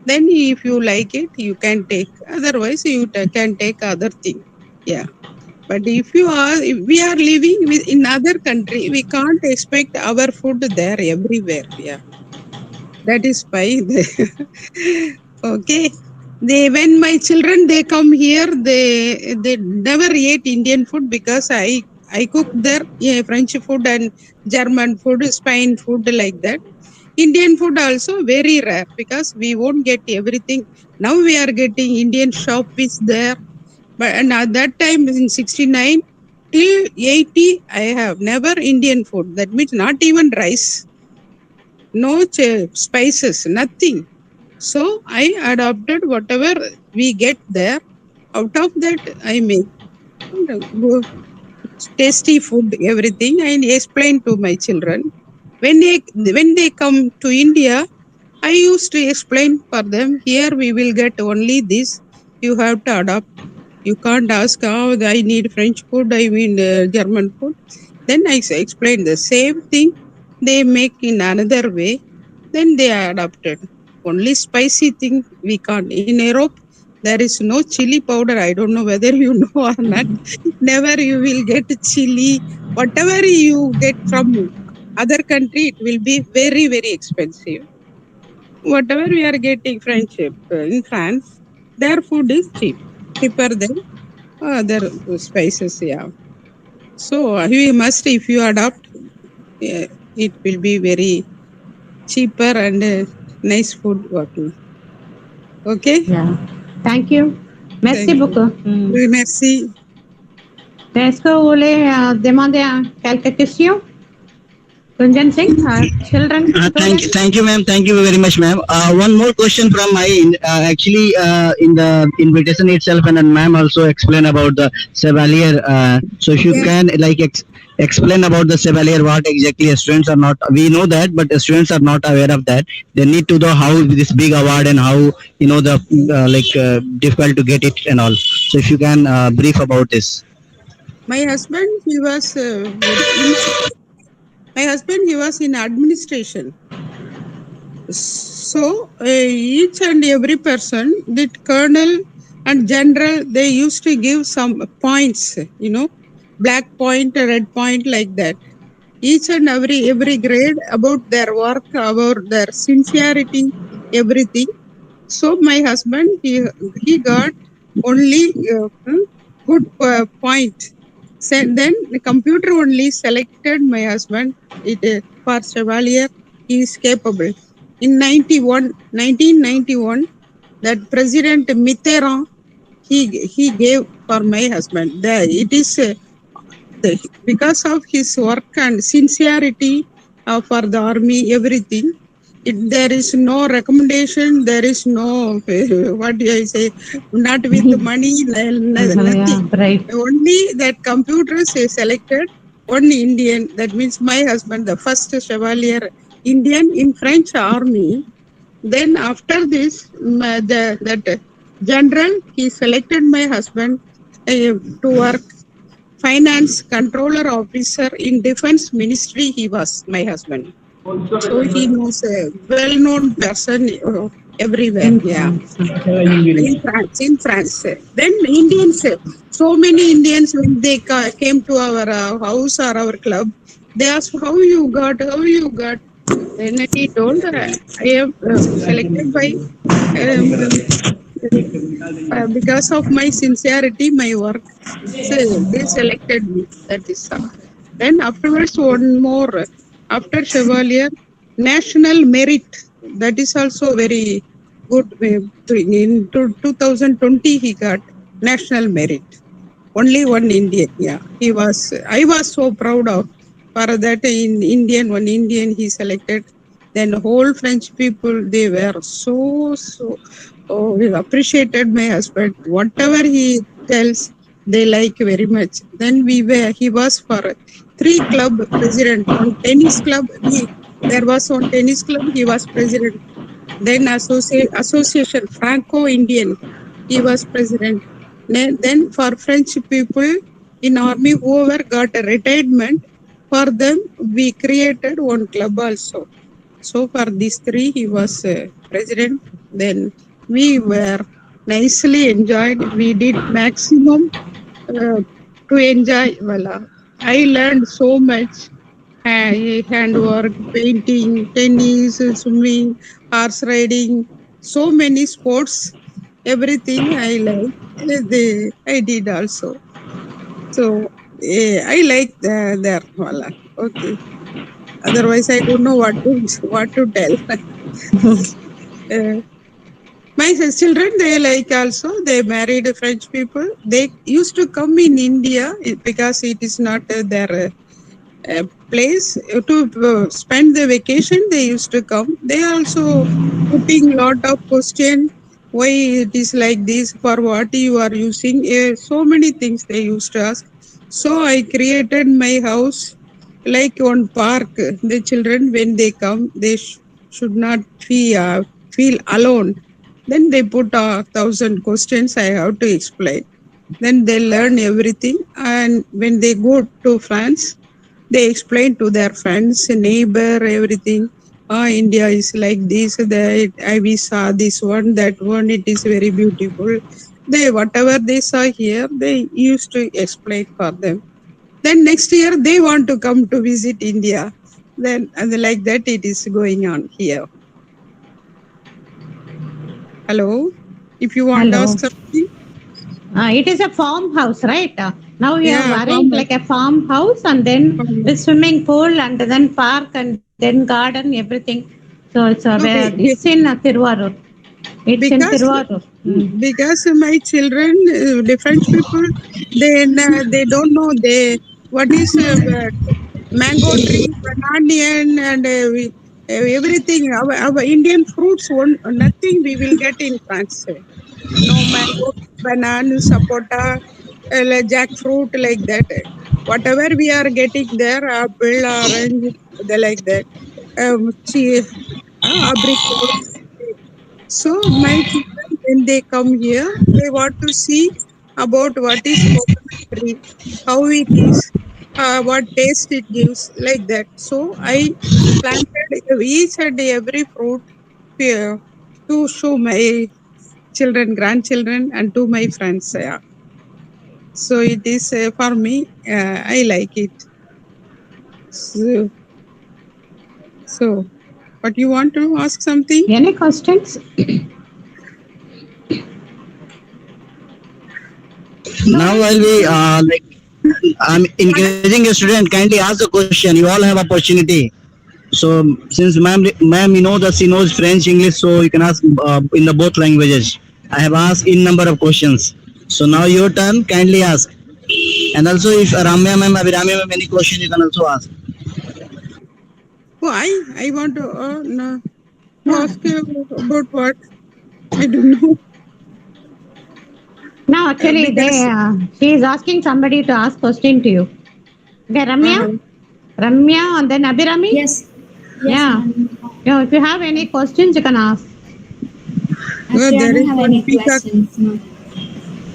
Then if you like it, you can take. Otherwise, you can take other thing. Yeah. But if we are living in other country, we can't expect our food there everywhere. Yeah. That is why. Okay. When my children they come here, they never ate Indian food because I cook their French food and German food, Spain food like that. Indian food also very rare because we won't get everything. Now we are getting Indian shop is there, but and at that time in 69 till 80, I have never Indian food. That means not even rice, no spices, nothing. So I adopted whatever we get there. Out of that, I make tasty food, everything, and explain to my children. When they come to India, I used to explain for them. Here we will get only this. You have to adopt. You can't ask, oh, I need French food, I mean German food. Then I explain the same thing they make in another way. Then they are adopted. Only spicy thing we can't. In Europe, there is no chili powder. I don't know whether you know or not. Never you will get chili. Whatever you get from other country, it will be very, very expensive. Whatever we are getting friendship in France, their food is cheaper than other spices. Yeah. So we must, if you adopt, it will be very cheaper and nice food working. Okay. Yeah. Thank you. Merci Thank you. beaucoup. Oui, merci. Est-ce que vous voulez demander quelques questions? Kunjan Singh, children. Thank you, ma'am. Thank you very much, ma'am. One more question from my end. Actually, in the invitation itself, and ma'am also explain about the Chevalier. So if you can explain about the Chevalier, what exactly students are not. We know that, but students are not aware of that. They need to know how this big award and how the difficult to get it and all. So if you can brief about this. My husband, he was in administration. So each and every person, the colonel and general, they used to give some points, black point, red point, like that. Each and every grade about their work, about their sincerity, everything. So my husband, he got only good point. Then the computer only selected my husband for Chevalier. He is capable. In 1991, that President Mitterrand, he gave for my husband. It is because of his work and sincerity for the army, everything. There is no recommendation. There is no what do I say? Not with the money. Nothing. Right. Only that computers is selected. One Indian. That means my husband, the first Chevalier Indian in French army. Then after this, that general, he selected my husband to work finance controller officer in defense ministry. He was my husband. So he was a well-known person everywhere. In France. Then Indians, so many Indians, when they came to our house or our club, they asked, how you got? Then he told, I am selected by because of my sincerity, my work. So they selected me. That is all. Then afterwards, one more. After Chevalier, national merit. That is also very good. In 2020, he got national merit. Only one Indian. Yeah, I was so proud of. For that, one Indian he selected. Then whole French people, they were so appreciated my husband. Whatever he tells, they like very much. Then he was for 3 club president. On tennis club, there was one tennis club, he was president. Then association Franco-Indian, he was president. Then for French people in army, whoever got a retirement, for them we created one club also. So for these 3, he was president. Then we were nicely enjoyed. We did maximum to enjoy. Well, I learned so much. Handwork, painting, tennis, swimming, horse riding, so many sports. Everything I like. I did also. So I like there. Voila. Okay. Otherwise, I don't know what to tell. My children, they like also. They married French people. They used to come in India because it is not their place to spend the vacation. They used to come. They also putting lot of question. Why it is like this? For what you are using? So many things they used to ask. So I created my house like one park. The children, when they come, they should not feel alone. Then they put 1,000 questions I have to explain. Then they learn everything. And when they go to France, they explain to their friends, neighbor, everything. India is like this, that we saw this one, that one, it is very beautiful. They, whatever they saw here, they used to explain for them. Then next year, they want to come to visit India. Then, and like that, it is going on here. Hello? If you want to Hello. ask something. It is a farmhouse, right? Now you Yeah, have arranged like a farmhouse and then the swimming pool and then park and then garden, everything. So it's it's in Tiruvallur. It's in Because- Tiruvallur. Because my children, different people, they don't know what is mango tree, banana, and everything. Our Indian fruits, nothing we will get in France. No mango, banana, sapota, jackfruit, like that. Whatever we are getting there, apple, orange, they like that. Abricot. So my children, when they come here, they want to see about what is coconut tree, how it is, what taste it gives, like that. So I planted each and every fruit to show my children, grandchildren, and to my friends. Yeah. So it is for me. I like it. So, but you want to ask something? Any questions? Now while we I'm encouraging a student, kindly ask the question. You all have opportunity. So since ma'am, you know that she knows French, English, so you can ask in the both languages. I have asked in number of questions. So now your turn. Kindly ask. And also, if Ramya ma'am, Abhiramya ma'am, any question you can also ask. Oh, I want to no, ask you about what? I don't know. No, actually, she is asking somebody to ask question to you. Okay, Ramya? Ramya and then Abhirami? Yes. Yeah. ma'am. Yeah, if you have any questions, you can ask. Well, Actually, I there don't is have one any peacock. questions. No.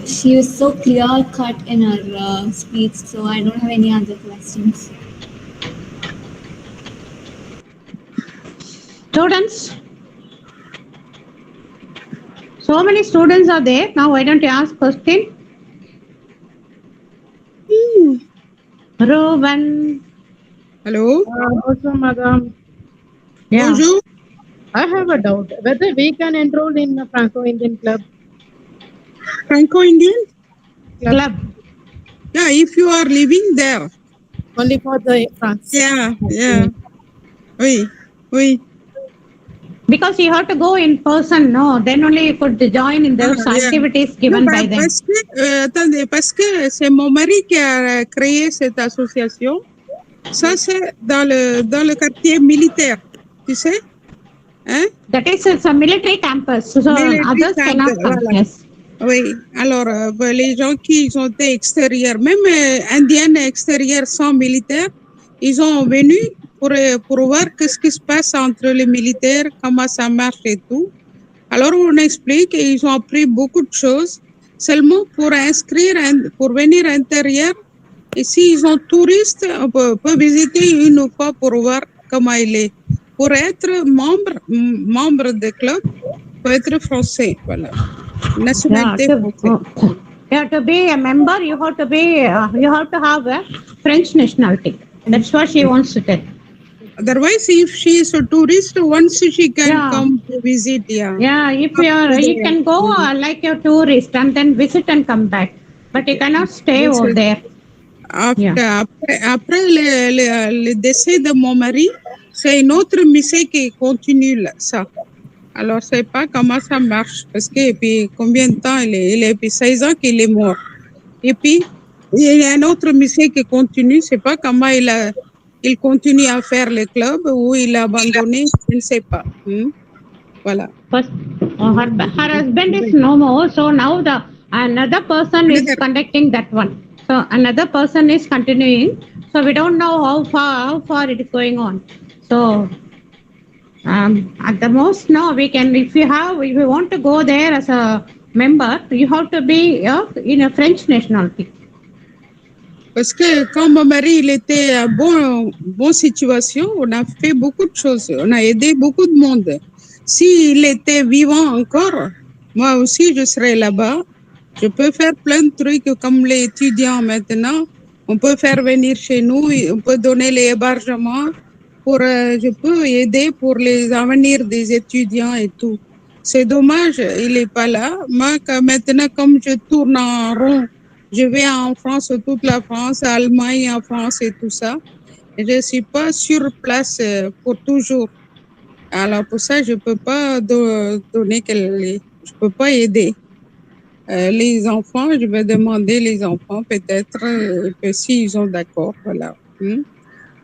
She was so clear cut in her speech, so I don't have any other questions. Students? So many students are there. Now, why don't you ask question? Rowan. Hello? Also, madam, Yeah. Bonjour. I have a doubt whether we can enroll in the Franco-Indian club. Franco-Indian? Club. Yeah, if you are living there. Only for the France. Yeah, yeah. Oui. Because you have to go in person, no? Then only you could join in those Ah, yeah. activities given Non, by them. attendez, parce que c'est mon mari qui a créé cette association. Ça, c'est dans le quartier militaire, tu sais? Hein? That is, it's a military campus. So Military others cannot campus, come. voilà. Yes. Oui, alors les gens qui ont été extérieurs, même indiennes extérieurs sans militaires, ils ont venu pour voir qu'est-ce qui se passe entre les militaires, comment ça marche et tout. Alors on explique et ils ont appris beaucoup de choses. Seulement pour inscrire, pour venir intérieur, et s'ils sont touristes, on peut visiter une fois pour voir comment il est. Pour être membre de club, faut être français, voilà. Nationalité française. To be a member, you have to have a French nationality. That's what she wants to tell. Otherwise, if she is a tourist, once she can come to visit, Yeah, if you can go like a tourist and then visit and come back, but you cannot stay over there. Après le décès de mon mari, c'est une autre mission qui continue là, ça. Alors, je ne sais pas comment ça marche, parce que, et puis, combien de temps il est, puis 16 ans qu'il est mort. Et puis, il y a une autre mission qui continue, je ne sais pas comment il continue à faire le club ou il a abandonné, je ne sais pas. Voilà. First, her husband is no more, so now another person is conducting that one. So another person is continuing. So we don't know how far it is going on. So at the most, no, we can, if we want to go there as a member, you have to be in a French nationality. Parce que quand mon mari il était à bonne situation, on a fait beaucoup de choses. On a aidé beaucoup de monde. S'il était vivant encore, moi aussi je serais là-bas. Je peux faire plein de trucs comme les étudiants maintenant. On peut faire venir chez nous, on peut donner les hébergements. Je peux aider pour les avenirs des étudiants et tout. C'est dommage, il n'est pas là. Moi, maintenant, comme je tourne en rond, je vais en France, toute la France, Allemagne, en France et tout ça. Et je ne suis pas sur place pour toujours. Alors pour ça, je ne peux pas donner, je peux pas aider. Les enfants, je vais demander les enfants peut-être que s'ils sont d'accord, voilà.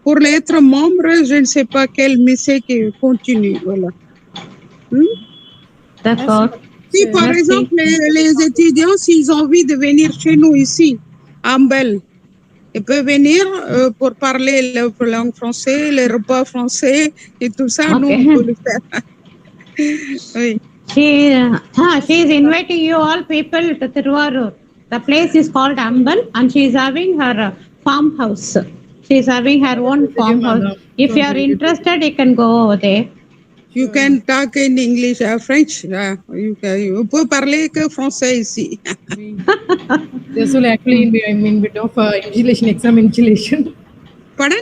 Pour l'être membre, je ne sais pas quel métier qui continue, voilà. D'accord. Si par Merci. exemple les étudiants, s'ils ont envie de venir chez nous ici, à Ambel, ils peuvent venir pour parler la langue française, les repas français et tout ça, nous Okay. on peut le faire. Oui. She is inviting you all people to Tiruvarur. The place is called Ambal and she is having her farmhouse. She is having her own farmhouse. If you are interested, you can go over there. You can talk in English, French. You peut parler que français ici. There's also actually I'm in bit of invigilation, exam invigilation. Pardon?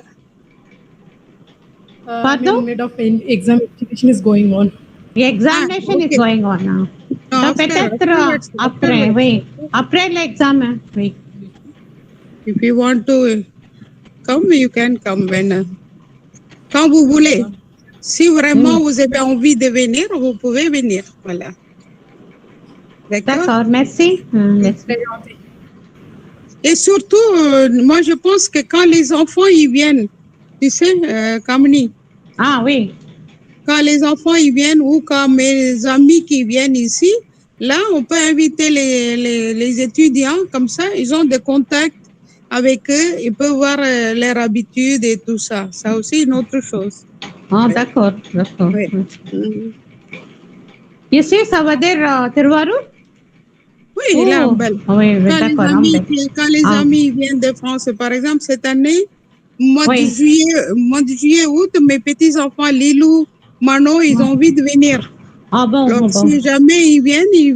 In mid of exam invigilation is going on. The examination okay. is going on now. No, So peut-être après, oui. Après l'examen, oui. If you want to come, you can come quand vous voulez. Si vraiment vous avez envie de venir, vous pouvez venir. Voilà. D'accord, merci. Merci. Et surtout, moi je pense que quand les enfants ils viennent, tu sais, Kamini, Ah oui, quand les enfants ils viennent ou quand mes amis qui viennent ici, là on peut inviter les étudiants comme ça, ils ont des contacts avec eux, ils peuvent voir leurs habitudes et tout ça. Ça aussi une autre chose. ah d'accord, d'accord. Oui. Ici, ça veut dire Tiruvarur? Oui, là, Oh, belle. oui, oui, Quand d'accord. quand les Ah. amis viennent de France, par exemple, cette année, mois Oui. de juillet, août, mes petits-enfants, Lilou, Mano, ils ont envie de venir. Ah bon, Alors, ah bon. si jamais ils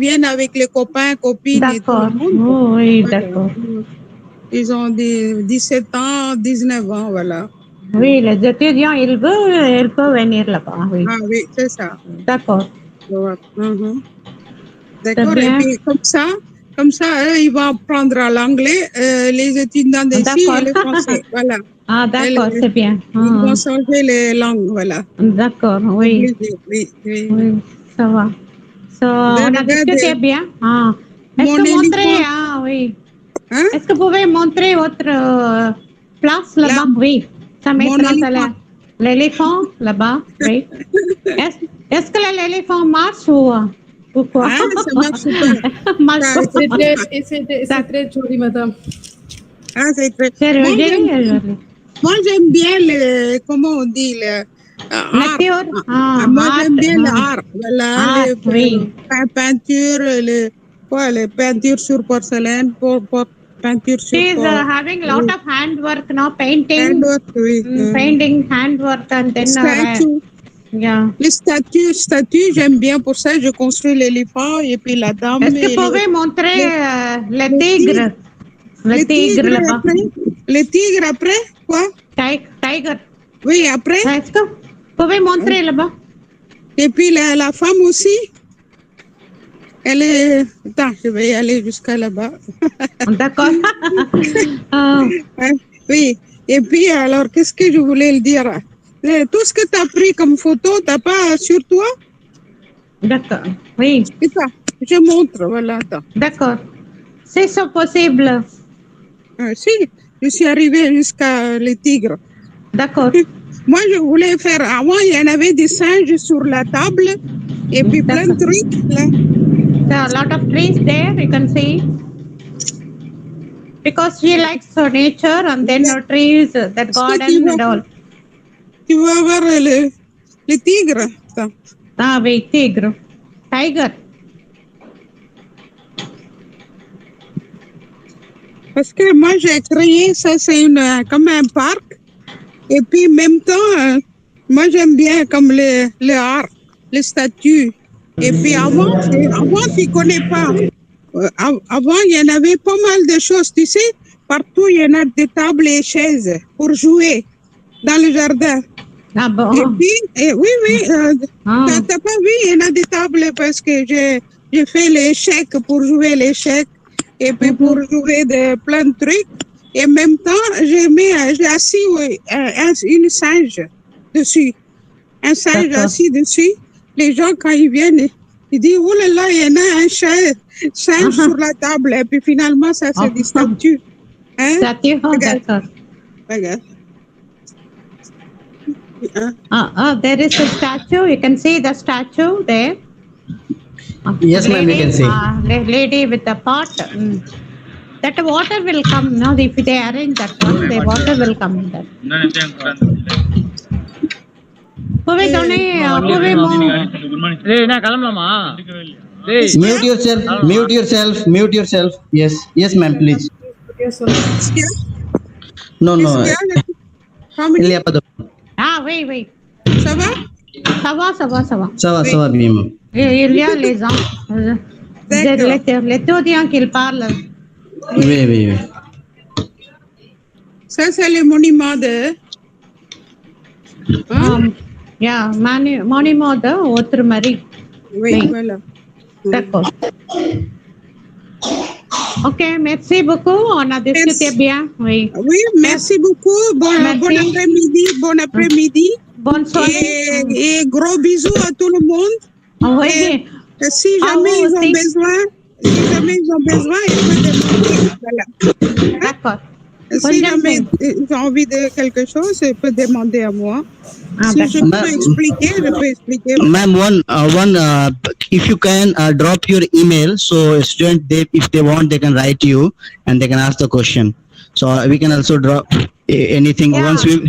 viennent avec les copains, copines et tout D'accord. le monde. Oh, oui, Voilà. d'accord. Ils ont 17 ans, 19 ans, voilà. Oui, les étudiants, ils peuvent venir là-bas, oui. Ah oui, c'est ça. D'accord. Ouais. D'accord, et bien. puis comme ça, eux, ils vont apprendre l'anglais, les étudiants d'ici D'accord. et les français, voilà. Ah, d'accord, Elle- c'est bien. Ils Ah, vont changer les langues, voilà. d'accord, oui. Oui. Oui, ça va. So, on a discuté bien. Ah. Est-ce Mon que montrer, éléphant. ah oui. Hein? Est-ce que vous pouvez montrer votre place là-bas? Oui. Ça Mon mettra ça là. éléphant. L'éléphant là-bas, oui. Est-ce que l'éléphant marche ou quoi? Ah, ça marche pas. Marche Ça, pas. C'est très joli, madame. Ah, c'est très... C'est joli. Moi, j'aime bien le... Comment on dit? Le art. Nature. Ah, Moi, art, j'aime bien ah. l'art. Voilà, Art, oui. Peinture, les peintures sur porcelaine, peinture sur She is having lot of handwork now, painting, handwork, oui. painting, handwork, and then Statue. yeah. Les statues, j'aime bien pour ça. Je construis l'éléphant et puis la dame. Est-ce que et vous pouvez montrer le tigre? Le tigre là-bas. Le tigre après, quoi? Tiger. Oui, après. Est-ce que vous pouvez montrer là-bas? Et puis la femme aussi. Elle est... Attends, je vais y aller jusqu'à là-bas. D'accord. Ah, Oui. Et puis, alors, qu'est-ce que je voulais le dire? Tout ce que tu as pris comme photo, tu n'as pas sur toi? d'accord. Oui, C'est ça. Je montre, voilà. Attends. d'accord. C'est ça possible. Si, je suis arrivée jusqu'à les tigres. D'accord. Moi, je voulais faire... Avant, il y en avait des singes sur la table. Et puis, plein de trucs, là. There are a lot of trees there, you can see. Because she likes nature and then the trees, that garden and all. Tu vas voir les tigres. Attends. Ah oui, tigre. Tiger. Parce que moi, j'ai créé ça, c'est comme un parc. Et puis, même temps, moi, j'aime bien comme le art, les statues. Et puis, avant, tu connais pas. Avant, il y en avait pas mal de choses, tu sais. Partout, il y en a des tables et chaises pour jouer dans le jardin. Ah bon? Et puis, oui, Ah. t'as pas vu, il y en a des tables parce que j'ai fait l'échec pour jouer l'échec et puis pour jouer de plein de trucs. Et en même temps, j'ai assis une singe dessus. Un singe D'accord. assis dessus. Les gens, quand ils viennent, ils disent, oh là là, il y en a un singe sur la table. Et puis finalement, ça, c'est des statues. Hein? Statue? Oh, Regarde, d'accord. regarde. Hein? There is a statue. You can see the statue there. Yes, ma'am, we can see. Lady with the pot. That water will come. No, if they arrange that one, the water will come in that. Mute yourself. Mute yourself. Yes, ma'am, please. No. How many? Ilya Padam. Wait. Ça va? Ça va bien, ma'am. Il y a les gens. L'étudiant qu'il parle. Oui. Ça, c'est le monument de... Hein? Monument de autre mari. Oui, Oui. voilà. D'accord. Ok, merci beaucoup. On a discuté bien. Oui. Oui, merci beaucoup. Bon après-midi. Bonne soirée. Et gros bisous à tout le monde. Oui. Et si Ah, jamais vous ils ont aussi. besoin, ils peuvent demander. Voilà. D'accord. Si jamais ils ont envie de quelque chose, ils peuvent demander à moi. Ah, Si je d'accord. peux expliquer, je peux expliquer. Ma'am, if you can drop your email, so student, if they want, they can write you and they can ask the question. So we can also drop anything Yeah. once we.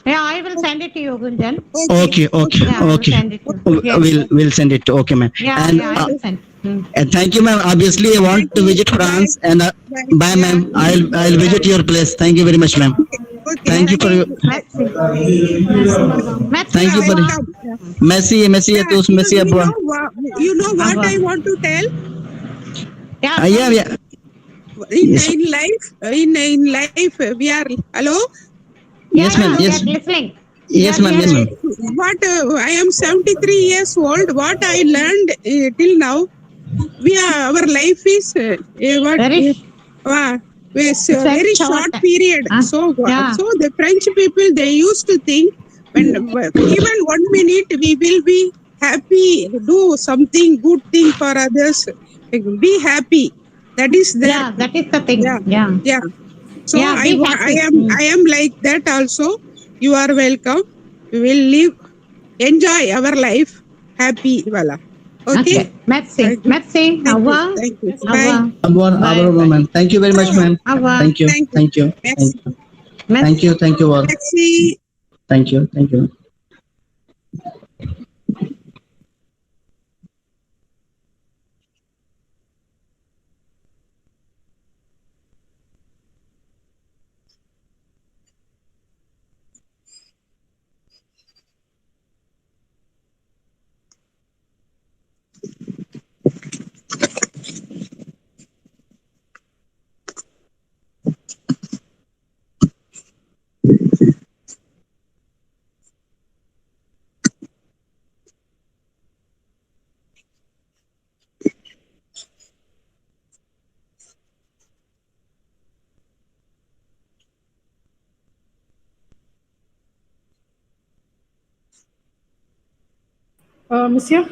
Yeah, I will send it to you, Gunjan. Okay. Yeah, I will send it to you. Yes. We'll send it. Okay, ma'am. Yeah, And I will send. and thank you, ma'am. Obviously, I want to visit France, and bye, ma'am. I'll visit your place. Thank you very much, ma'am. Okay. Thank you for your. Merci. Thank you for. Merci à tous. Merci à vous. You know what I want to tell? Yeah. Yes. In life, we are. Hello? Yes, ma'am. We Yes. are listening. Yes, ma'am. Yes, ma'am. What I am 73 years old. What I learned till now, our life is Very it's a very short period. So yeah. so the French people, they used to think when even 1 minute we will be happy, do something good thing for others, be happy. That is the Yeah, that is the thing. Yeah. Yeah. So Yeah, be happy. I am like that also. You are welcome. We will enjoy our life happy. Voila. Okay. Merci. Merci. Au revoir. Thank you. Au revoir. Au revoir, ma'am. Thank you very much, ma'am. Au revoir. Thank you. Merci. Thank you all. Merci. Thank you. Monsieur?